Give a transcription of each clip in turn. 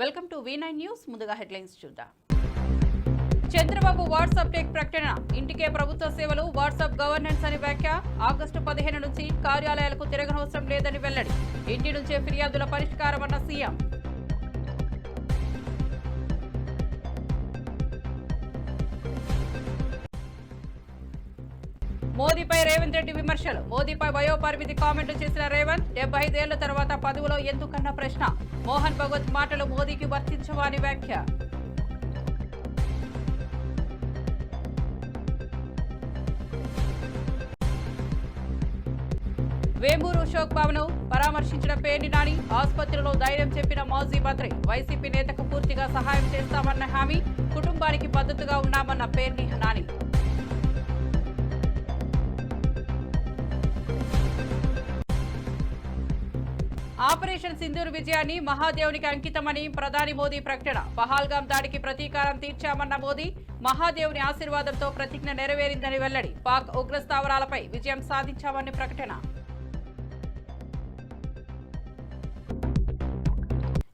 Welcome to V9 news. ముందుగా headlines చూద్దాం. Chandrababu WhatsApp tech ప్రకటన, ఇంటికే ప్రభుత్వ సేవలు, వాట్సాప్ గవర్నెన్స్ అని వ్యాఖ్య. ఆగస్టు 15 నుంచి కార్యాలయాలకు తిరగనవసరం లేదని వెల్లడి. ఇంటి నుంచే ఫిర్యాదుల పరిష్కారమన్న సీఎం. మోదీపై రేవంత్ రెడ్డి విమర్శలు. మోదీపై వయోపరిమితి కామెంట్లు చేసిన రేవంత్, 75 ఏళ్ల తర్వాత పదవిలో ఎందుకన్న ప్రశ్న. మోహన్ భగవత్ మాటలు మోదీకి వర్తించవా అని వ్యాఖ్య. వేమూరు అశోక్ బాబును పరామర్శించిన పేర్ని నాని, ఆసుపత్రిలో ధైర్యం చెప్పిన మాజీ మంత్రి. వైసీపీ నేతకు పూర్తిగా సహాయం చేస్తామన్న హామీ, కుటుంబానికి మద్దతుగా ఉన్నామన్న పేర్ని నాని. ఆపరేషన్ సింధూర్ విజయాన్ని మహాదేవునికి అంకితమని ప్రధాని మోదీ ప్రకటన. పహల్గాం దాడికి ప్రతీకారం తీర్చామన్న మోదీ, మహాదేవుని ఆశీర్వాదంతో ప్రతిజ్ఞ నెరవేరిందని వెల్లడి. పాక్ ఉగ్రస్థావరాలపై విజయం సాధించామని ప్రకటన.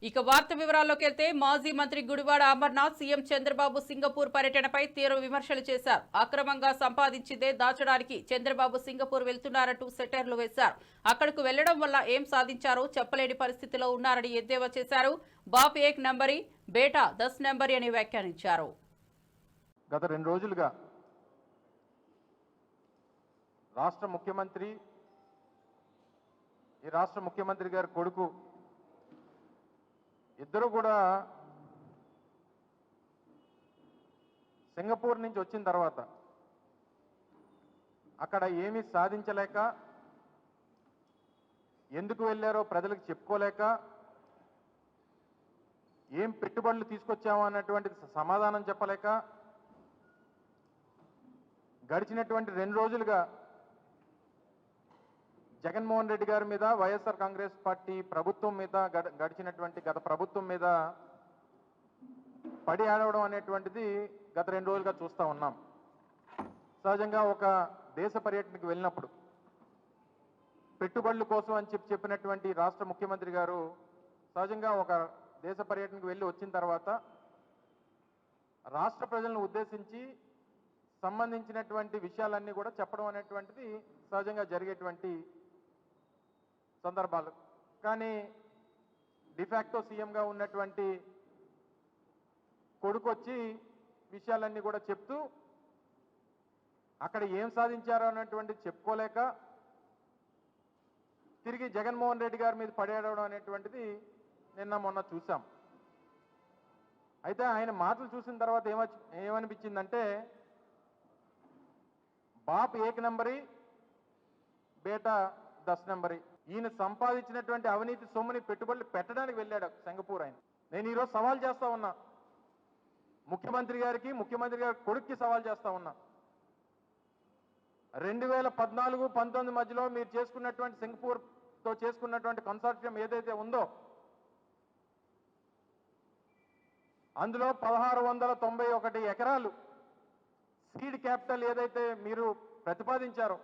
ఇక వార్త వివరాల్లోకి వెళ్తే, మాజీ మంత్రి గుడివాడ అమర్నాథ్ సీఎం చంద్రబాబు సింగపూర్ పర్యటనపై తీవ్ర విమర్శలు చేశారు. అక్రమంగా సంపాదించిందే దాచడానికి చంద్రబాబు సింగపూర్ వెళ్తున్నారంటూ సెటైర్లు వేశారు. అక్కడకు వెళ్లడం వల్ల ఏం సాధించారో చెప్పలేని పరిస్థితిలో ఉన్నారని ఎద్దేవా చేశారు. బాప్ ఏక్ నంబరీ, బేటా 10 నంబరీ అని వ్యాఖ్యానించారు. గత 2 రోజులుగా రాష్ట్ర ముఖ్యమంత్రి గారి కొడుకు ఇద్దరు కూడా సింగపూర్ నుంచి వచ్చిన తర్వాత అక్కడ ఏమీ సాధించలేక, ఎందుకు వెళ్ళారో ప్రజలకు చెప్పుకోలేక, ఏం పెట్టుబడులు తీసుకొచ్చామో అన్నటువంటి సమాధానం చెప్పలేక, గడిచినటువంటి 2 రోజులుగా జగన్మోహన్ రెడ్డి గారి మీద, వైఎస్ఆర్ కాంగ్రెస్ పార్టీ ప్రభుత్వం మీద, గత ప్రభుత్వం మీద పడి ఆడవడం అనేటువంటిది గత 2 రోజులుగా చూస్తూ ఉన్నాం. సహజంగా ఒక దేశ పర్యటనకు వెళ్ళినప్పుడు పెట్టుబడుల కోసం అని చెప్పినటువంటి రాష్ట్ర ముఖ్యమంత్రి గారు సహజంగా ఒక దేశ పర్యటనకు వెళ్ళి వచ్చిన తర్వాత రాష్ట్ర ప్రజలను ఉద్దేశించి సంబంధించినటువంటి విషయాలన్నీ కూడా చెప్పడం అనేటువంటిది సహజంగా జరిగేటువంటి సందర్భాలు. కానీ డిఫాక్టో సీఎంగా ఉన్నటువంటి కొడుకు వచ్చి విషయాలన్నీ కూడా చెప్తూ అక్కడ ఏం సాధించారో అన్నటువంటిది చెప్పుకోలేక తిరిగి జగన్మోహన్ రెడ్డి గారి మీద పడేయడం అనేటువంటిది నిన్న మొన్న చూసాం. అయితే ఆయన మాటలు చూసిన తర్వాత ఏమనిపించిందంటే, బాప్ ఏక్ నంబరీ, బేటా 10 నంబరీ. ఈయన సంపాదించినటువంటి అవినీతి సొమ్ముని పెట్టుబడులు పెట్టడానికి వెళ్ళాడు సింగపూర్. ఆయన నేను ఈరోజు సవాల్ చేస్తా ఉన్నా, ముఖ్యమంత్రి గారి కొడుక్కి సవాల్ చేస్తా ఉన్నా. 2014-19 మధ్యలో మీరు చేసుకున్నటువంటి సింగపూర్తో చేసుకున్నటువంటి కన్సార్టియం ఏదైతే ఉందో అందులో 1691 ఎకరాలు సీడ్ క్యాపిటల్ ఏదైతే మీరు ప్రతిపాదించారో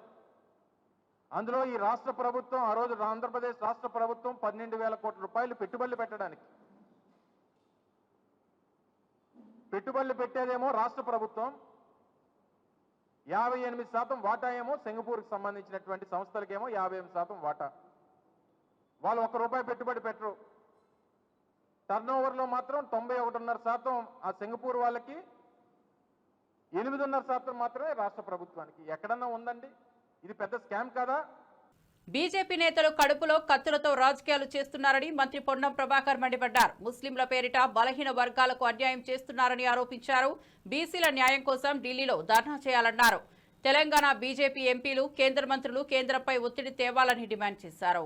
అందులో ఈ రాష్ట్ర ప్రభుత్వం, ఆ రోజు ఆంధ్రప్రదేశ్ రాష్ట్ర ప్రభుత్వం 12,000 కోట్ల రూపాయలు పెట్టుబడులు పెట్టడానికి, పెట్టుబడులు పెట్టేదేమో రాష్ట్ర ప్రభుత్వం, 58% వాటా ఏమో సింగపూర్కి సంబంధించినటువంటి సంస్థలకేమో 58% వాటా. వాళ్ళు ₹1 పెట్టుబడి పెట్టరు. టర్నోవర్లో మాత్రం 91.5% ఆ సింగపూర్ వాళ్ళకి, 8.5% మాత్రమే రాష్ట్ర ప్రభుత్వానికి. ఎక్కడన్నా ఉందండి? ఇది పెద్ద స్కామ్ కాదా? బీజేపీ నేతలు కడుపులో కత్తులతో రాజకీయాలు చేస్తున్నారని మంత్రి పొన్నం ప్రభాకర్ మండిపడ్డారు. ముస్లింల పేరిట బలహీన వర్గాలకు అన్యాయం చేస్తున్నారని ఆరోపించారు. బీసీల న్యాయం కోసం ఢిల్లీలో ధర్నా చేయాలన్నారు. తెలంగాణ బీజేపీ ఎంపీలు, కేంద్ర మంత్రులు కేంద్రంపై ఒత్తిడి తేవాలని డిమాండ్ చేశారు.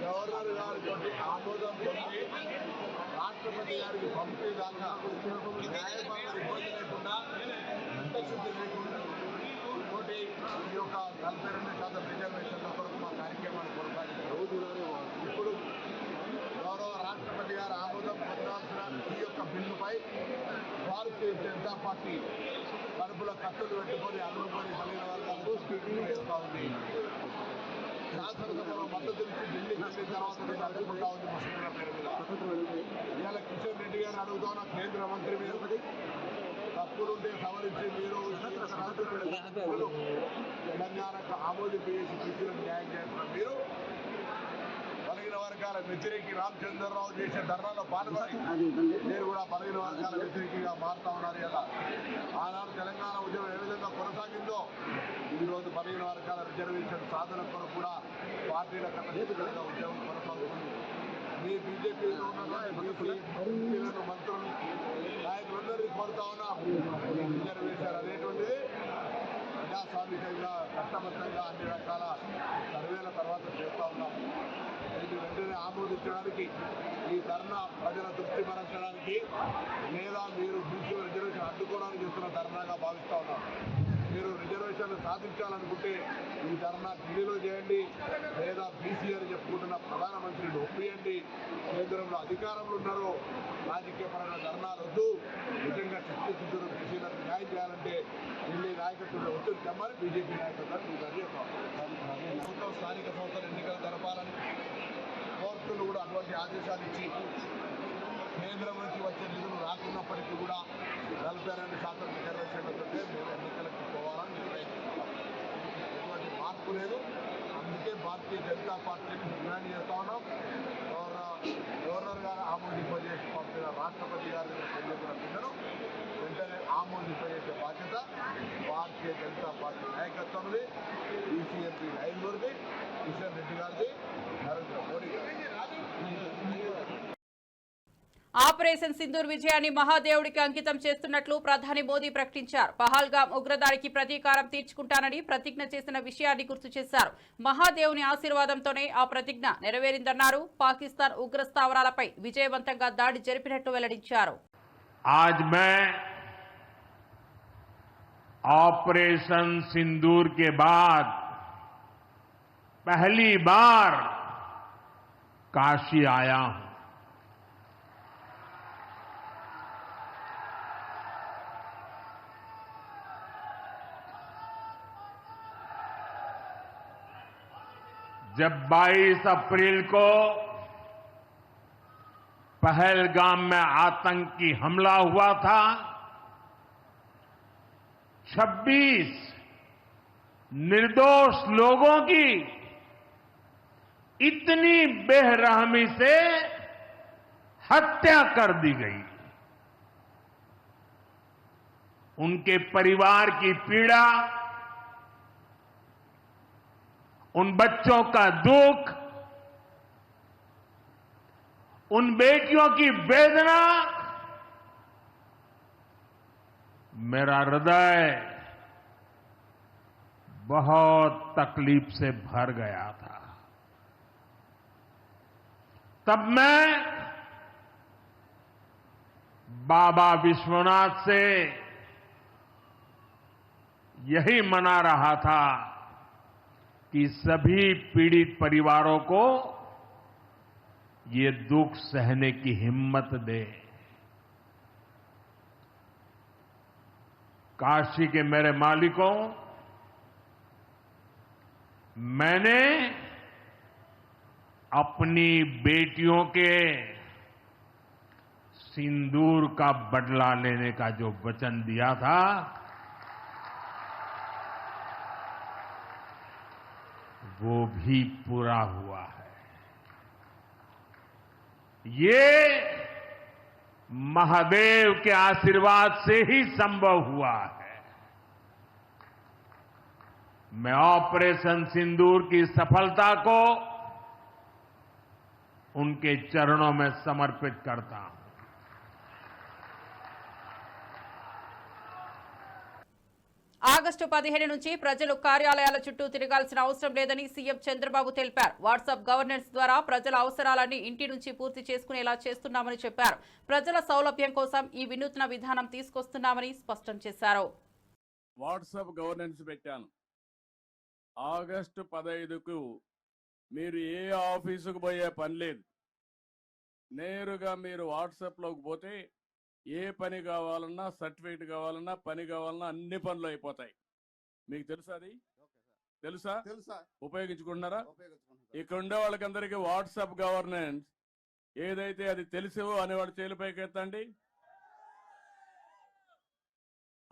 గవర్నర్ గారి ఆమోదం పొంది రాష్ట్రపతి గారికి పంపేదాకా న్యాయపరమైన ఇబ్బంది లేకుండా, చిత్తశుద్ధి లేకుండా ఇంకోటి ఈ యొక్క 42% రిజర్వేషన్ల కొరకు మా కార్యక్రమాన్ని కొనసాగించారు. ఇప్పుడు గౌరవ రాష్ట్రపతి గారి ఆమోదం పొందాల్సిన ఈ యొక్క బిల్లుపై భారతీయ జనతా పార్టీ కడుపులో కత్తులు పెట్టుకొని అల్లుకొని కలిగిన వర్గాలు స్పీకింగ్ చేస్తూ ఉంది. శాసనసభలో మద్దతు ఇచ్చి ఢిల్లీకి వెళ్ళిన తర్వాత నేను అడ్డుకుంటా ఉంది ముస్లింల పేరు మీద. ఇవాళ కిషన్ రెడ్డి గారిని అడుగుతున్నా, కేంద్ర మంత్రి మీరు తప్పులుంటే సవరించి మీరు తెలంగాణకు ఆమోదింపేసి బీసీలకు న్యాయం చేస్తున్న మీరు బలహీన వర్గాల వ్యతిరేకి రామచంద్రరావు చేసే ధర్నాలో పాల్గొని మీరు కూడా బలహీన వర్గాల వ్యతిరేకిగా మారుతా ఉన్నారు కదా. ఆనాడు తెలంగాణ ఉద్యమం ఏ విధంగా కొనసాగిందో ఈరోజు బలహీన వర్గాల రిజర్వేషన్ సాధన కొరకు కూడా పార్టీల కథగా ఉద్యమం కొనసాగుతుంది. మీ బీజేపీలో ఉన్నటువంటి మంత్రులు నాయకులందరినీ కోరుతా ఉన్నాం, రిజర్వేషన్ అనేటువంటిది ప్రజాస్వామికంగా చట్టబద్ధంగా అన్ని రకాల సర్వేల తర్వాత చేస్తూ ఉన్నాం. ఇది వెంటనే ఆమోదించడానికి, ఈ ధర్నా ప్రజల దృష్టి మరల్చడానికి లేదా మీరు బీసీ రిజర్వేషన్ అడ్డుకోవడానికి చేస్తున్న ధర్నాగా భావిస్తూ ఉన్నాం. మీరు రిజర్వేషన్లు సాధించాలనుకుంటే ఈ ధర్నా ఢిల్లీలో చేయండి, లేదా బీసీ అని చెప్పుకుంటున్న ప్రధానమంత్రిని ఒప్పియండి. కేంద్రంలో అధికారంలో ఉన్నారు, రాజకీయపరమైన ధర్నాలు వద్దు. నిజంగా చిత్తశుద్ధులు బీసీలకు న్యాయం చేయాలంటే ఢిల్లీ నాయకత్వంలో ఒత్తిడి తెమ్మని బీజేపీ నాయకత్వాన్ని ప్రభుత్వం స్థానిక సంస్థల ఎన్నికలు జరపాలని కోర్టులు కూడా అటువంటి ఆదేశాలు ఇచ్చి కేంద్రం నుంచి వచ్చే నిధులు రాకున్నప్పటికీ కూడా 42% రిజర్వేషన్లతో మేము ఎన్నికలకు పోవాలని నిర్ణయించుకున్నాం. ఎటువంటి మార్పు లేదు. అందుకే భారతీయ జనతా పార్టీని డిమాండ్ చేస్తా ఉన్నాం. గవర్నర్ గారు ఆమోదింపజేసి పంపిన రాష్ట్రపతి గారి చెల్లించిన బిల్లును వెంటనే ఆమోదింపజేసే బాధ్యత భారతీయ జనతా పార్టీ నాయకత్వంది, బీసీఎంపీ ఐదుగురిది, కిషన్ రెడ్డి గారిది, నరేంద్ర మోడీ గారి. ఆపరేషన్ సింధూర్ విజయాన్ని మహాదేవుడికి అంకితం చేస్తున్నట్లు ప్రధాని మోదీ ప్రకటించారు. పహల్గాం ఉగ్రదాడికి ప్రతీకారం తీర్చుకుంటానని ప్రతిజ్ఞ చేసిన విషయాన్ని గుర్తు చేశారు. మహాదేవుని ఆశీర్వాదంతోనే ఆ ప్రతిజ్ఞ నెరవేరిందన్నారు. పాకిస్తాన్ ఉగ్ర స్థావరాలపై విజయవంతంగా దాడి జరిపినట్లు వెల్లడించారు. आज मैं ऑपरेशन सिंदूर के बाद पहली बार काशी आया हूं. जब 22 अप्रैल को पहलगाम में आतंकी हमला हुआ था, 26 निर्दोष लोगों की इतनी बेरहमी से हत्या कर दी गई. उनके परिवार की पीड़ा, उन बच्चों का दुख, उन बेटियों की वेदना, मेरा हृदय बहुत तकलीफ से भर गया था. तब मैं बाबा विश्वनाथ से यही मना रहा था कि सभी पीड़ित परिवारों को ये दुख सहने की हिम्मत दे. काशी के मेरे मालिकों, मैंने अपनी बेटियों के सिंदूर का बदला लेने का जो वचन दिया था, वो भी पूरा हुआ है. ये महादेव के आशीर्वाद से ही संभव हुआ है. मैं ऑपरेशन सिंदूर की सफलता को उनके चरणों में समर्पित करता हूं. ఆగస్టు 15 నుంచి ప్రజలు కార్యాలయాల చుట్టూ తిరగాల్సిన అవసరం లేదని సీఎం చంద్రబాబు తెలిపారు. వాట్సాప్ గవర్నెన్స్ ద్వారా ప్రజల అవసరాలన్నీ ఇంటి నుంచి పూర్తి చేసుకునేలా చేస్తున్నామని చెప్పారు. ప్రజల సౌలభ్యం కోసం ఈ వినూత్న విధానం తీసుకొస్తున్నామని స్పష్టం చేశారు. వాట్సాప్ గవర్నెన్స్ పెట్టాను. ఆగస్టు 15కు మీరు ఏ ఆఫీసుకు పోయే పని లేదు. నేరుగా మీరు వాట్సాప్లోకి పోతే ఏ పని కావాలన్నా, సర్టిఫికేట్ కావాలన్నా, పని కావాలన్నా అన్ని పనులు అయిపోతాయి. మీకు తెలుసా అది? తెలుసా? తెలుసా? ఉపయోగించుకుంటున్నారా? ఉపయోగించుకుంటారు. ఇక్కడ ఉండే వాళ్ళకందరికీ వాట్సాప్ గవర్నెన్స్ ఏదైతే అది తెలుసు అనేవాడు చేలిపైకి ఎత్తండి.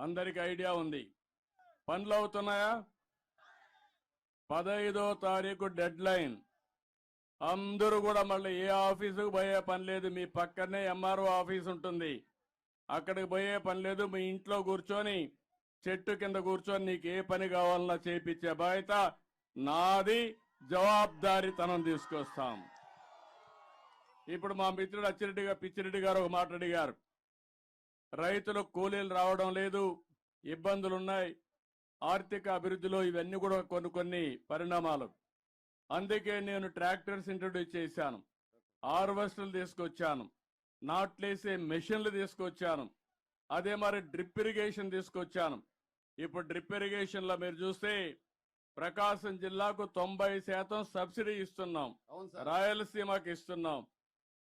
అందరికి ఐడియా ఉంది. పనులు అవుతున్నాయా? 15వ తారీఖు డెడ్ లైన్. అందరూ కూడా మళ్ళీ ఏ ఆఫీసుకు పోయే పని లేదు. మీ పక్కనే ఎంఆర్ఓ ఆఫీస్ ఉంటుంది, అక్కడికి పోయే పని లేదు. మీ ఇంట్లో కూర్చొని చెట్టు కింద కూర్చొని నీకు ఏ పని కావాలన్నా చేయించే బాధ్యత నాది. జవాబుదారీతనం తీసుకొస్తాం. ఇప్పుడు మా మిత్రుడు పిచ్చిరెడ్డి గారు ఒక మాట అడిగారు. రైతులకు కూలీలు రావడం లేదు, ఇబ్బందులున్నాయి. ఆర్థిక అభివృద్ధిలో ఇవన్నీ కూడా కొన్ని పరిణామాలు. అందుకే నేను ట్రాక్టర్స్ ఇంట్రొడ్యూస్ చేశాను, హార్వెస్టర్లు తీసుకొచ్చాను, నాట్లేసే మెషిన్లు తీసుకొచ్చాను, అదే మరి డ్రిప్ ఇరిగేషన్ తీసుకొచ్చాను. ఇప్పుడు డ్రిప్ ఇరిగేషన్లో మీరు చూస్తే ప్రకాశం జిల్లాకు 90% సబ్సిడీ ఇస్తున్నాం, అవును సార్. రాయలసీమకి ఇస్తున్నాం.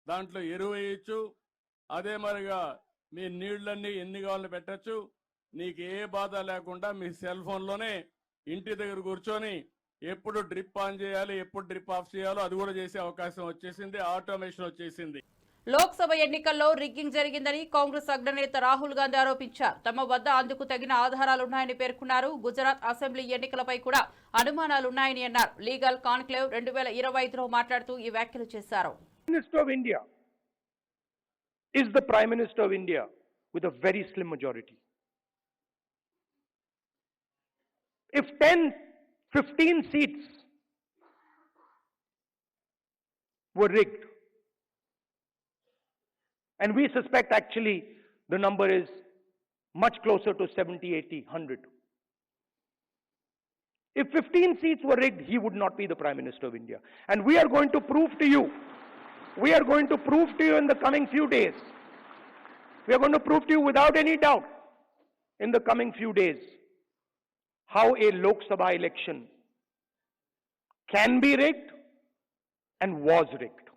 దాంట్లో ఎరువు వేయచ్చు, అదే మరిగా మీ నీళ్లన్నీ ఎన్ని కావాలని పెట్టచ్చు. నీకు ఏ బాధ లేకుండా మీ సెల్ ఫోన్లోనే ఇంటి దగ్గర కూర్చొని ఎప్పుడు డ్రిప్ ఆన్ చేయాలి, ఎప్పుడు డ్రిప్ ఆఫ్ చేయాలో అది కూడా చేసే అవకాశం వచ్చేసింది. ఆటోమేషన్ వచ్చేసింది. లోక్సభ ఎన్నికల్లో రిగ్గింగ్ జరిగిందని కాంగ్రెస్ అగ్రనేత రాహుల్ గాంధీ ఆరోపించారు. తమ వద్ద అందుకు తగిన ఆధారాలున్నాయని పేర్కొన్నారు. గుజరాత్ అసెంబ్లీ ఎన్నికలపై కూడా అనుమానాలున్నాయని అన్నారు. లీగల్ కాన్క్లేవ్ 2025లో మాట్లాడుతూ ఈ వ్యాఖ్యలు చేశారు. Minister of India is the Prime Minister of India with a very slim majority. If 10-15 seats were rigged, and we suspect actually the number is much closer to 70, 80, 100. If 15 seats were rigged, he would not be the Prime Minister of India. And we are going to prove to you in the coming few days. We are going to prove to you without any doubt in the coming few days how a Lok Sabha election can be rigged and was rigged.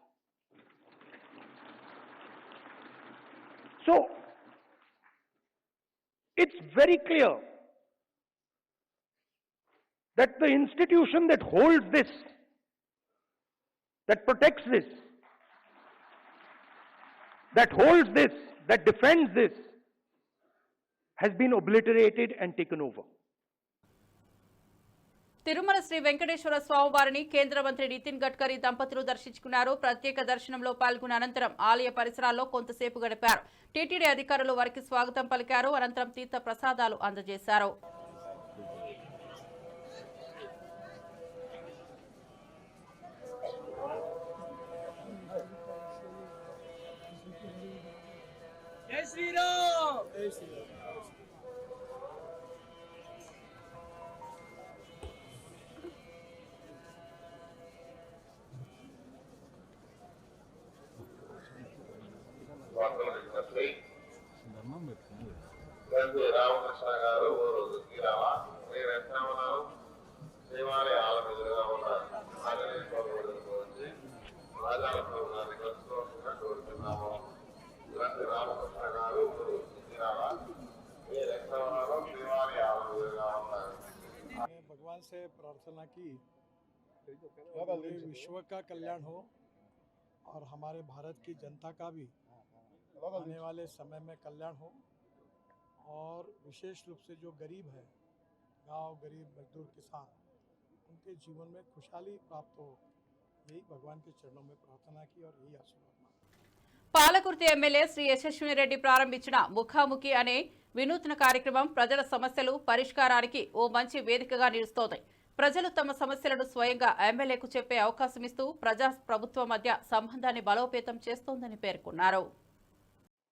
So, it's very clear that the institution that holds this, that protects this, that holds this, that defends this, has been obliterated and taken over. Tirumala Shri Venkateswara స్వామివారిని కేంద్ర మంత్రి నితిన్ గడ్కరీ దంపతులు దర్శించుకున్నారు. ప్రత్యేక దర్శనంలో పాల్గొన్న అనంతరం ఆలయ పరిసరాల్లో కొంతసేపు గడిపారు. టీటీడీ అధికారులు వారికి స్వాగతం పలికారు. అనంతరం తీర్థ ప్రసాదాలు అందజేశారు. జై శ్రీరామ్. జై శ్రీరామ్. రామకృష్ణ గారు శ్రీరామ మీరు ఎట్లా ఉన్నారు? శ్రీవారి ఆలయం ఎదురుగా ఉన్న వచ్చి రాజాలతో కలుసుకోవాల్సిందిగా కోరుతున్నాము. రామకృష్ణ గారు శ్రీరామ మీరు ఎట్లా ఉన్నారు? శ్రీవారి ఆలయం ఎదురుగా ఉన్నారు. भगवान से प्रार्थना की पूरे विश्व का कल्याण हो और हमारे भारत की जनता का भी आने वाले समय में कल्याण हो, और विशेष रूप से जो गरीब है, गांव गरीब मजदूर किसान, उनके जीवन में खुशहाली प्राप्त हो, यही भगवान के चरणों में प्रार्थना की और यही आशीर्वाद मांगा। పాలకుర్తి ఎమ్మెల్యే శ్రీ యశస్విని రెడ్డి ప్రారంభించిన ముఖాముఖి అనే వినూత్న కార్యక్రమం ప్రజల సమస్యలు పరిష్కారానికి ఓ మంచి వేదికగా నిలుస్తోంది. ప్రజలు తమ సమస్యలను స్వయంగా ఎమ్మెల్యేకు చెప్పే అవకాశం ఇస్తూ ప్రజా ప్రభుత్వం మధ్య సంబంధాన్ని బలోపేతం చేస్తోందని పేర్కొన్నారు.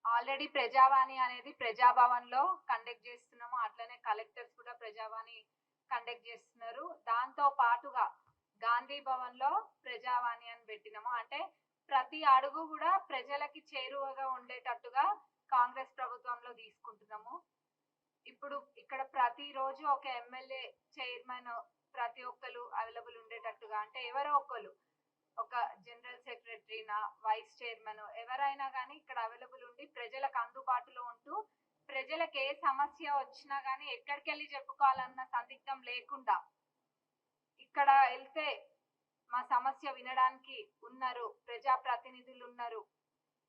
ఆల్రెడీ ప్రజావాణి అనేది ప్రజాభవన్ లో కండక్ట్ చేస్తున్నాము. అట్లనే కలెక్టర్స్ కూడా ప్రజావాణి కండక్ట్ చేస్తున్నారు. దాంతో పాటుగా గాంధీ భవన్ లో ప్రజావాణి అని పెట్టినాము. అంటే ప్రతి అడుగు కూడా ప్రజలకి చేరువగా ఉండేటట్టుగా కాంగ్రెస్ ప్రభుత్వంలో తీసుకుంటున్నాము. ఇప్పుడు ఇక్కడ ప్రతిరోజు ఒక ఎమ్మెల్యే చైర్మన్ ప్రతి ఒక్కరు అవైలబుల్ ఉండేటట్టుగా, అంటే ఎవరో ఒకరు, ఒక జనరల్ సెక్రటరీనా వైస్ చైర్మన్ ఎవరైనా కానీ ఇక్కడ అవైలబుల్ ఉండి ప్రజలకు అందుబాటులో ఉంటూ ప్రజలకు ఏ సమస్య వచ్చినా కానీ ఎక్కడికి వెళ్ళి చెప్పుకోవాలన్న సందిగ్ధం లేకుండా ఇక్కడ వెళ్తే మా సమస్య వినడానికి ఉన్నారు, ప్రజాప్రతినిధులు ఉన్నారు,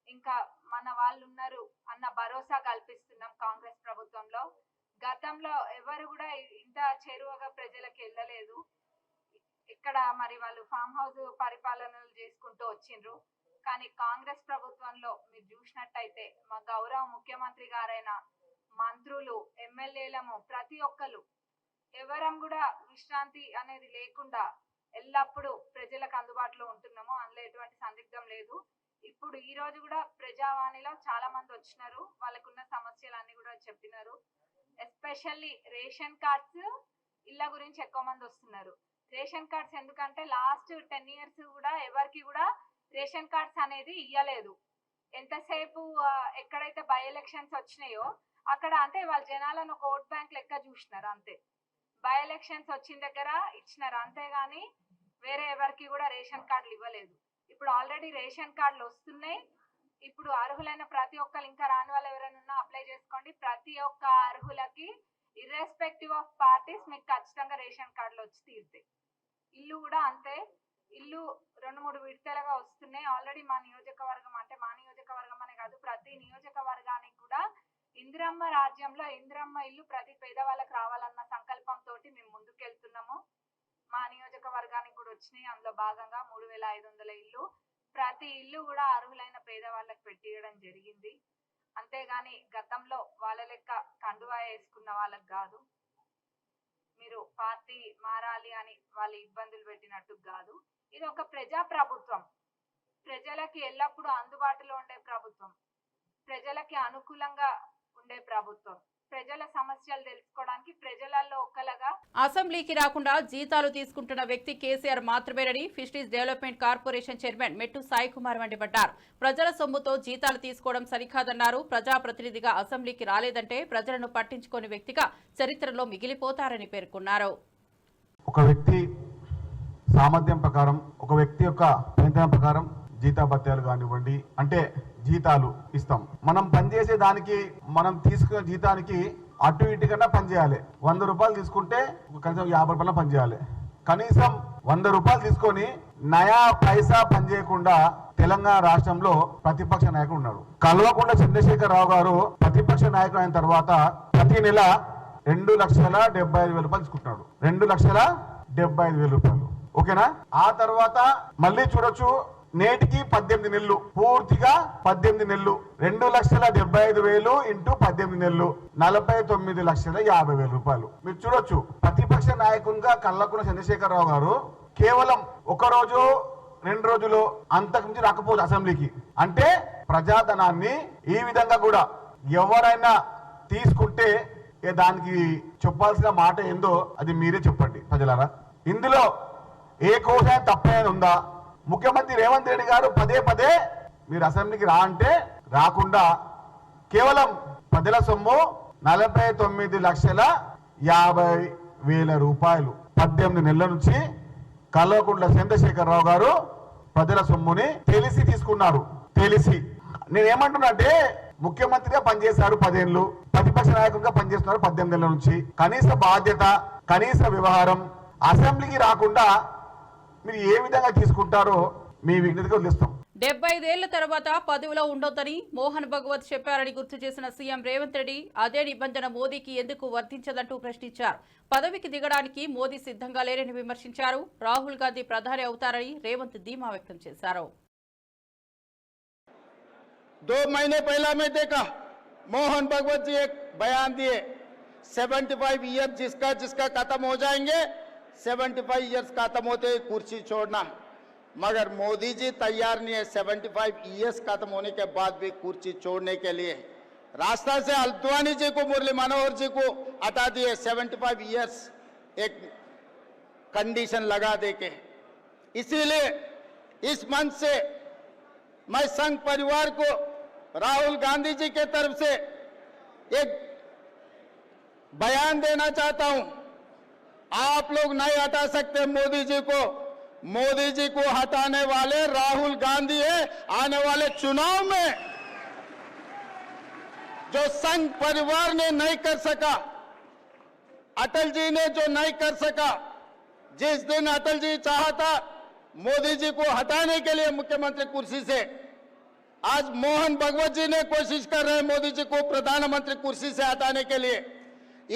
ఇంకా మన వాళ్ళు ఉన్నారు అన్న భరోసా కల్పిస్తున్నాం కాంగ్రెస్ ప్రభుత్వంలో. గతంలో ఎవరు కూడా ఇంత చేరువగా ప్రజలకు వెళ్ళలేదు. ఇక్కడ మరి వాళ్ళు ఫామ్ హౌస్ పరిపాలనలు చేసుకుంటూ వచ్చిండ్రు. కానీ కాంగ్రెస్ ప్రభుత్వంలో మీరు చూసినట్టయితే మా గౌరవ ముఖ్యమంత్రి గారైన మంత్రులు, ఎమ్మెల్యేలము ప్రతి ఒక్కరు ఎవరం కూడా విశ్రాంతి అనేది లేకుండా ఎల్లప్పుడూ ప్రజలకు అందుబాటులో ఉంటున్నాము. అందులో ఎటువంటి సందిగ్ధం లేదు. ఇప్పుడు ఈ రోజు కూడా ప్రజావాణిలో చాలా మంది వచ్చినారు, వాళ్ళకున్న సమస్యలన్నీ కూడా చెప్పినారు. ఎస్పెషల్లీ రేషన్ కార్డ్స్ ఇళ్ళ గురించి ఎక్కువ మంది వస్తున్నారు. రేషన్ కార్డ్స్ ఎందుకంటే లాస్ట్ 10 years కూడా ఎవరికి కూడా రేషన్ కార్డ్స్ అనేది ఇయ్యలేదు. ఎంతసేపు ఎక్కడైతే బై ఎలక్షన్స్ వచ్చినాయో అక్కడ అంటే వాళ్ళ జనాలను ఒక ఓట్ బ్యాంక్ లెక్క చూసినారు అంతే. బై ఎలక్షన్స్ వచ్చిన దగ్గర ఇచ్చినారు, అంతేగాని వేరే ఎవరికి కూడా రేషన్ కార్డులు ఇవ్వలేదు. ఇప్పుడు ఆల్రెడీ రేషన్ కార్డులు వస్తున్నాయి. ఇప్పుడు అర్హులైన ప్రతి ఒక్కరు, ఇంకా రాని వాళ్ళు ఎవరైనా ఉన్నా అప్లై చేసుకోండి. ప్రతి ఒక్క అర్హులకి ఇర్రెస్పెక్టివ్ ఆఫ్ పార్టీస్ మీకు ఖచ్చితంగా రేషన్ కార్డులు వచ్చి తీరుతాయి. ఇల్లు కూడా అంతే, ఇల్లు 2-3 విడతలుగా వస్తున్నాయి. ఆల్రెడీ మా నియోజకవర్గం అంటే మా నియోజకవర్గం అనే కాదు, ప్రతి నియోజకవర్గానికి కూడా ఇందిరమ్మ రాజ్యంలో ఇందిరమ్మ ఇల్లు ప్రతి పేదవాళ్ళకి రావాలన్న సంకల్పంతో మేము ముందుకెళ్తున్నాము. మా నియోజకవర్గానికి కూడా వచ్చినాయి. అందులో భాగంగా 3500 ఇల్లు, ప్రతి ఇల్లు కూడా అర్హులైన పేదవాళ్ళకి పెట్టియడం జరిగింది. అంతేగాని గతంలో వాళ్ళ లెక్క కండువా వేసుకున్న వాళ్ళకి కాదు, మీరు పార్టీ మారాలి అని వాళ్ళు ఇబ్బందులు పెట్టినట్టు కాదు. ఇది ఒక ప్రజా ప్రభుత్వం, ప్రజలకి ఎల్లప్పుడూ అందుబాటులో ఉండే ప్రభుత్వం, ప్రజలకి అనుకూలంగా ఉండే ప్రభుత్వం. ప్రజల సమస్యలు తెలుసుకోవడానికి ప్రజలలో ఒక్కలాగా. అసెంబ్లీకి రాకుండా జీతాలు తీసుకుంటున్న వ్యక్తి కేసీఆర్ మాత్రమేనని ఫిషరీస్ డెవలప్మెంట్ కార్పొరేషన్ చైర్మన్ మెట్టు సాయి కుమార్ మండిపడ్డారు. ప్రజల సొమ్ముతో జీతాలు తీసుకోవడం సరికాదన్నారు. ప్రజాప్రతినిధిగా అసెంబ్లీకి రాలేదంటే ప్రజలను పట్టించుకోని వ్యక్తిగా చరిత్రలో మిగిలిపోతారని పేర్కొన్నారు. ఒక వ్యక్తి సామర్థ్యం ప్రకారం, ఒక వ్యక్తి యొక్క వేతనం ప్రకారం జీతాభత్యాలు కానివ్వండి, అంటే జీతాలు ఇస్తాం. మనం పనిచేసే దానికి, మనం తీసుకునే జీతానికి అటు ఇటు కన్నా పనిచేయాలి. 100 రూపాయలు తీసుకుంటే కనీసం 50 రూపాయలు పనిచేయాలి. కనీసం 100 రూపాయలు తీసుకొని నయా పైసా పనిచేయకుండా తెలంగాణ రాష్ట్రంలో ప్రతిపక్ష నాయకుడు ఉన్నాడు. కల్వకుంట్ల చంద్రశేఖరరావు గారు ప్రతిపక్ష నాయకుడు అయిన తర్వాత ప్రతి నెల 2,75,000 రూపాయలు తీసుకుంటున్నాడు. 2,75,000 రూపాయలు. ఓకేనా? ఆ తర్వాత మళ్ళీ చూడొచ్చు, నేటికి 18 నెలలు, పూర్తిగా 18 నెలలు, 2,75,000 ఇంటూ 18 నెలలు, 49,50,000 రూపాయలు. మీరు చూడొచ్చు, ప్రతిపక్ష నాయకునిగా కల్వకుంట్ల చంద్రశేఖరరావు గారు కేవలం 1 రోజు 2 రోజులు అంతకుమించి రాకపోవచ్చు అసెంబ్లీకి. అంటే ప్రజాధనాన్ని ఈ విధంగా కూడా ఎవరైనా తీసుకుంటే దానికి చెప్పాల్సిన మాట ఏందో అది మీరే చెప్పండి ప్రజలారా. ఇందులో ఏ కోశం తప్పేది ఉందా? ముఖ్యమంత్రి రేవంత్ రెడ్డి గారు పదే మీరు అసెంబ్లీకి రా అంటే రాకుండా కేవలం ప్రజల సొమ్ము 49,50,000 రూపాయలు 18 నెలల నుంచి కల్వకుంట్ల చంద్రశేఖరరావు గారు ప్రజల సొమ్ముని తెలిసి తీసుకున్నారు. తెలిసి నేనేమంటున్నా అంటే, ముఖ్యమంత్రిగా పనిచేశారు 10 ఏళ్ళు, ప్రతిపక్ష నాయకుడిగా పనిచేస్తున్నారు 18 నెలల నుంచి. కనీస బాధ్యత, కనీస వ్యవహారం, అసెంబ్లీకి రాకుండా మీరు ఏ విధంగా తీసుకుంటారో మీ విజ్ఞతగా వదిలేస్తాం. 75 ఏళ్ల తర్వాత పదవిలో ఉండొద్దని మోహన్ భగవత్ చెప్పారని గుర్తు చేసిన సీఎం రేవంత్ రెడ్డి అదే నిబంధన మోదీకి ఎందుకు వర్తించదంటూ ప్రశ్నించారు. పదవికి దిగడానికి మోదీ సిద్ధంగా లేరని విమర్శించారు. రాహుల్ గాంధీ ప్రధాని అవుతారని రేవంత్ ధీమా వ్యక్తం చేశారు. 2 महीने पहला मैं देखा मोहन भगवत जी एक बयान दिए, 75 ईयर जिसका खत्म हो जाएंगे, 75 ईयर्स खत्म होते कुर्सी छोड़ना। मगर मोदी जी तैयार नहीं है 75 ईयर्स खत्म होने के बाद भी कुर्सी छोड़ने के लिए। रास्ता से अल्द्वानी जी को, मुरली मनोहर जी को हटा दिए, 75 ईयर्स एक कंडीशन लगा दे के। इसीलिए इस मंच से मैं संघ परिवार को, राहुल गांधी जी के तरफ से एक बयान देना चाहता हूं। आप लोग नहीं हटा सकते मोदी जी को। मोदी जी को हटाने वाले राहुल गांधी है। आने वाले चुनाव में जो संघ परिवार ने नहीं कर सका, अटल जी ने जो नहीं कर सका, जिस दिन अटल जी चाहता मोदी जी को हटाने के लिए मुख्यमंत्री कुर्सी से, आज मोहन भगवत जी ने कोशिश कर रहे हैं मोदी जी को प्रधानमंत्री कुर्सी से हटाने के लिए।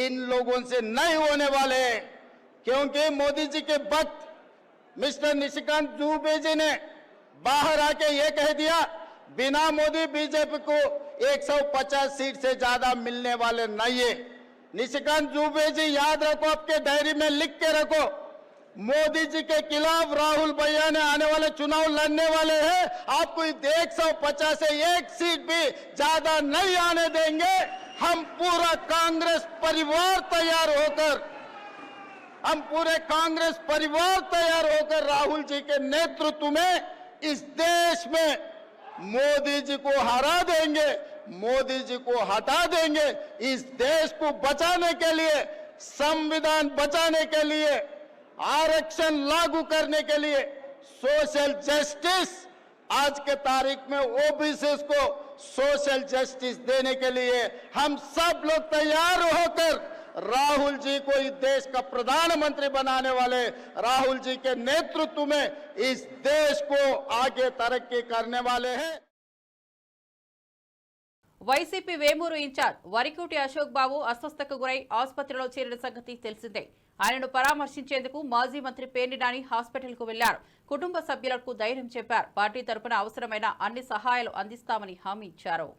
इन लोगों से नहीं होने वाले हैं, क्योंकि मोदी जी के वक्त मिस्टर निशिकांत दुबे जी ने बाहर आके ये कह दिया, बिना मोदी बीजेपी को 150 सीट से ज्यादा मिलने वाले नहीं है। निशिकांत दुबे जी याद रखो, आपके डायरी में लिख के रखो, मोदी जी के खिलाफ राहुल भैया ने आने वाले चुनाव लड़ने वाले हैं। आपको 150 से एक सीट भी ज्यादा नहीं आने देंगे। हम पूरा कांग्रेस परिवार तैयार होकर राहुल जी के नेतृत्व में इस देश में मोदी जी को हरा देंगे, मोदी जी को हटा देंगे। इस देश को बचाने के लिए, संविधान बचाने के लिए, आरक्षण लागू करने के लिए, सोशल जस्टिस, आज के तारीख में ओबीसी को सोशल जस्टिस देने के लिए हम सब लोग तैयार होकर राहुल जी को इस देश का प्रधानमंत्री बनाने वाले, राहुल जी के नेतृत्व में इस देश को आगे तरक्की करने वाले हैं। వైసీపీ వేమూరు ఇన్ఛార్జ్ వరికుటి అశోక్ బాబు అస్వస్థకు గురై ఆసుపత్రిలో చేరిన సంగతి తెలిసిందే. ఆయనను పరామర్శించేందుకు మాజీ మంత్రి పేర్ని నాని హాస్పిటల్కు వెళ్లారు. కుటుంబ సభ్యులకు ధైర్యం చెప్పారు. పార్టీ తరపున అవసరమైన అన్ని సహాయాలు అందిస్తామని హామీ ఇచ్చారు.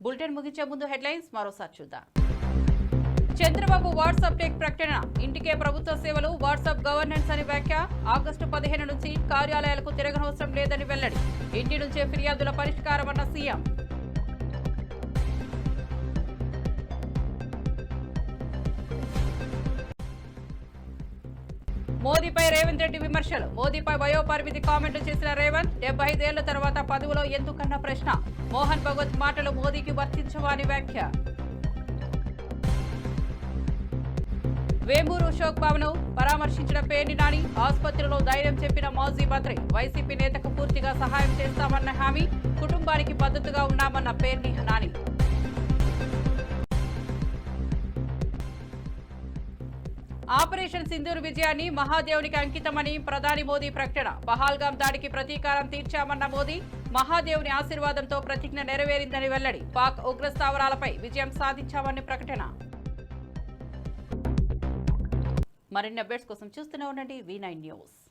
బులెటిన్ ముగించే ముందు హెడ్లైన్స్ మరోసారి చూద్దాం. చంద్రబాబు వాట్సాప్ టెక్ ప్రకటన, ఇంటికే ప్రభుత్వ సేవలు, వాట్సాప్ గవర్నెన్స్ అని వ్యాఖ్య. ఆగస్టు 15 నుంచి కార్యాలయాలకు తిరగనవసరం లేదని వెల్లడి. ఇంటి నుంచే ఫిర్యాదుల పరిష్కారమన్న సీఎం. మోదీపై రేవంత్ రెడ్డి విమర్శలు. మోదీపై వయోపరిమితి కామెంట్లు చేసిన రేవంత్, 75 ఏళ్ల తర్వాత పదవిలో ఎందుకన్న ప్రశ్న. మోహన్ భగవత్ మాటలు మోదీకి వర్తించవా అని వ్యాఖ్య. వేమూరు అశోక్ బాబును పరామర్శించిన పేర్ని నాని, ఆసుపత్రిలో ధైర్యం చెప్పిన మాజీ మంత్రి. వైసీపీ నేతకు పూర్తిగా సహాయం చేస్తామన్న హామీ, కుటుంబానికి మద్దతుగా ఉన్నామన్న పేర్ని నాని. ఆపరేషన్ సింధూర్ విజయాన్ని మహాదేవునికి అంకితమని ప్రధాని మోదీ ప్రకటన. పహల్గాం దాడికి ప్రతీకారం తీర్చామన్న మోదీ, మహాదేవుని ఆశీర్వాదంతో ప్రతిజ్ఞ నెరవేరిందని వెల్లడి. పాక్ ఉగ్రస్థావరాలపై విజయం సాధించామని ప్రకటన. మరిన్ని అప్డేట్స్ కోసం చూస్తూనే ఉండండి V9 న్యూస్.